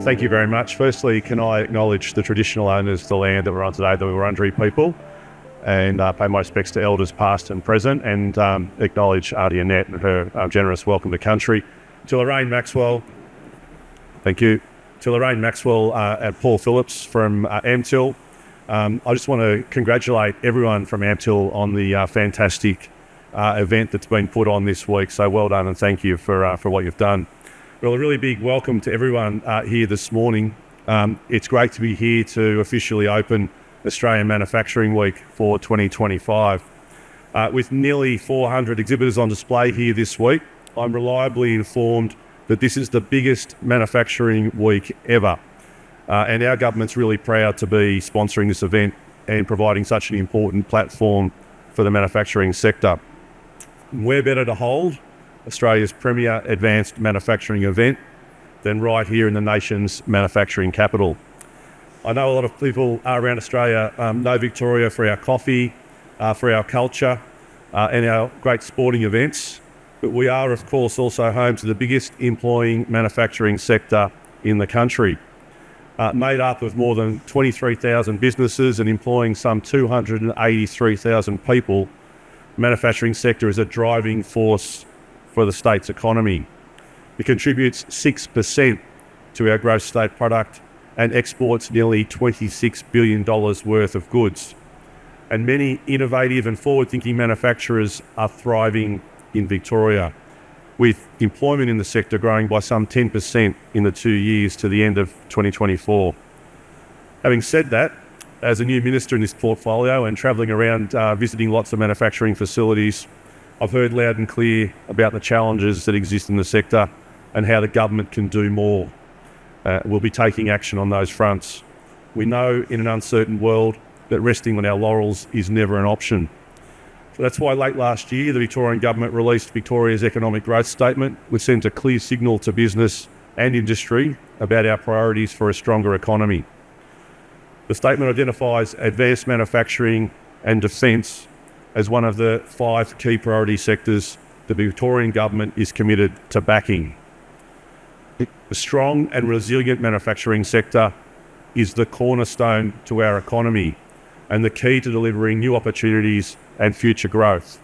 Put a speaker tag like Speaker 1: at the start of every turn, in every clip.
Speaker 1: Thank you very much. Firstly, can I acknowledge the traditional owners of the land that we're on today, the Wurundjeri people, and pay my respects to elders past and present, and acknowledge Auntie Annette and her generous welcome to country. To Lorraine Maxwell, thank you. To Lorraine Maxwell and Paul Phillips from AMTIL. I just want to congratulate everyone from AMTIL on the fantastic event that's been put on this week. So well done, and thank you for what you've done. Well, a really big welcome to everyone here this morning. It's great to be here to officially open Australian Manufacturing Week for 2025. With nearly 400 exhibitors on display here this week, I'm reliably informed that this is the biggest manufacturing week ever. And our government's really proud to be sponsoring this event and providing such an important platform for the manufacturing sector. Where better to hold Australia's premier advanced manufacturing event than right here in the nation's manufacturing capital. I know a lot of people around Australia know Victoria for our coffee, for our culture, and our great sporting events, but we are of course also home to the biggest employing manufacturing sector in the country. Made up of more than 23,000 businesses and employing some 283,000 people, the manufacturing sector is a driving force for the state's economy. It contributes 6% to our gross state product and exports nearly $26 billion worth of goods. And many innovative and forward-thinking manufacturers are thriving in Victoria, with employment in the sector growing by some 10% in the 2 years to the end of 2024. Having said that, as a new minister in this portfolio and travelling around visiting lots of manufacturing facilities, I've heard loud and clear about the challenges that exist in the sector and how the government can do more. We'll be taking action on those fronts. We know in an uncertain world that resting on our laurels is never an option. So that's why late last year, the Victorian government released Victoria's economic growth statement, which sent a clear signal to business and industry about our priorities for a stronger economy. The statement identifies advanced manufacturing and defence as one of the 5 key priority sectors the Victorian government is committed to backing. A strong and resilient manufacturing sector is the cornerstone to our economy and the key to delivering new opportunities and future growth.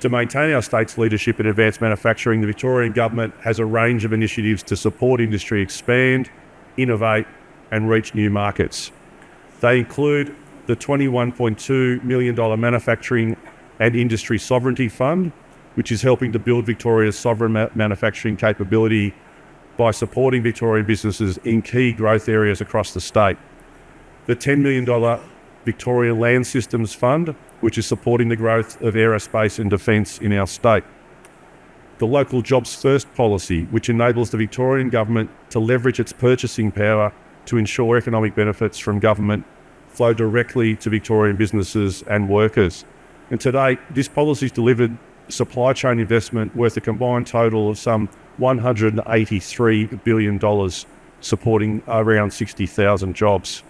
Speaker 1: To maintain our state's leadership in advanced manufacturing, the Victorian government has a range of initiatives to support industry expand, innovate and reach new markets. They include the $21.2 million Manufacturing and Industry Sovereignty Fund, which is helping to build Victoria's sovereign manufacturing capability by supporting Victorian businesses in key growth areas across the state. The $10 million Victorian Land Systems Fund, which is supporting the growth of aerospace and defence in our state. The Local Jobs First policy, which enables the Victorian government to leverage its purchasing power to ensure economic benefits from government flow directly to Victorian businesses and workers. And to date, this policy has delivered supply chain investment worth a combined total of some $183 billion, supporting around 60,000 jobs.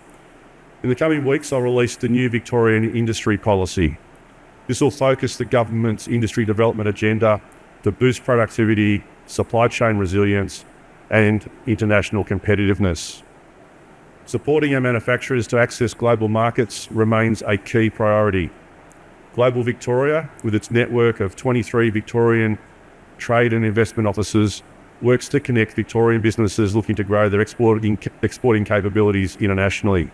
Speaker 1: In the coming weeks, I'll release the new Victorian industry policy. This will focus the government's industry development agenda to boost productivity, supply chain resilience, and international competitiveness. Supporting our manufacturers to access global markets remains a key priority. Global Victoria, with its network of 23 Victorian trade and investment offices, works to connect Victorian businesses looking to grow their exporting capabilities internationally.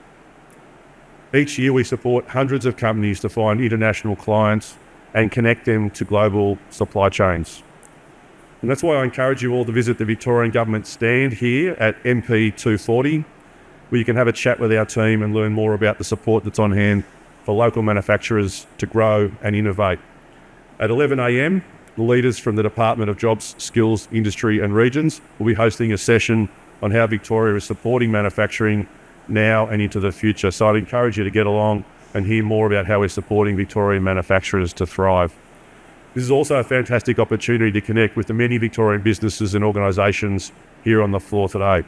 Speaker 1: Each year we support hundreds of companies to find international clients and connect them to global supply chains. And that's why I encourage you all to visit the Victorian Government stand here at MP 240, where you can have a chat with our team and learn more about the support that's on hand for local manufacturers to grow and innovate. At 11 a.m, the leaders from the Department of Jobs, Skills, Industry and Regions will be hosting a session on how Victoria is supporting manufacturing now and into the future. So I'd encourage you to get along and hear more about how we're supporting Victorian manufacturers to thrive. This is also a fantastic opportunity to connect with the many Victorian businesses and organisations here on the floor today.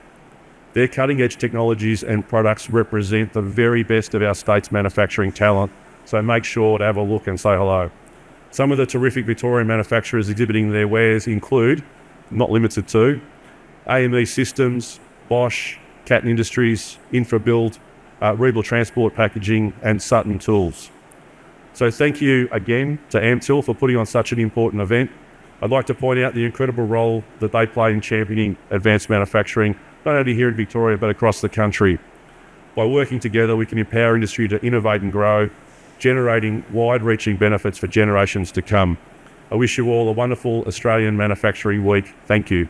Speaker 1: Their cutting-edge technologies and products represent the very best of our state's manufacturing talent, so make sure to have a look and say hello. Some of the terrific Victorian manufacturers exhibiting their wares include, not limited to, AME Systems,
Speaker 2: Bosch, Catton Industries, InfraBuild, Rebel Transport Packaging, and Sutton Tools. So thank you again to AMTIL for putting on such an important event. I'd like to point out the incredible role that they play in championing advanced manufacturing, not only here in Victoria, but across the country. By working together, we can empower industry to innovate and grow, generating wide-reaching benefits for generations to come. I wish you all a wonderful Australian Manufacturing Week. Thank you.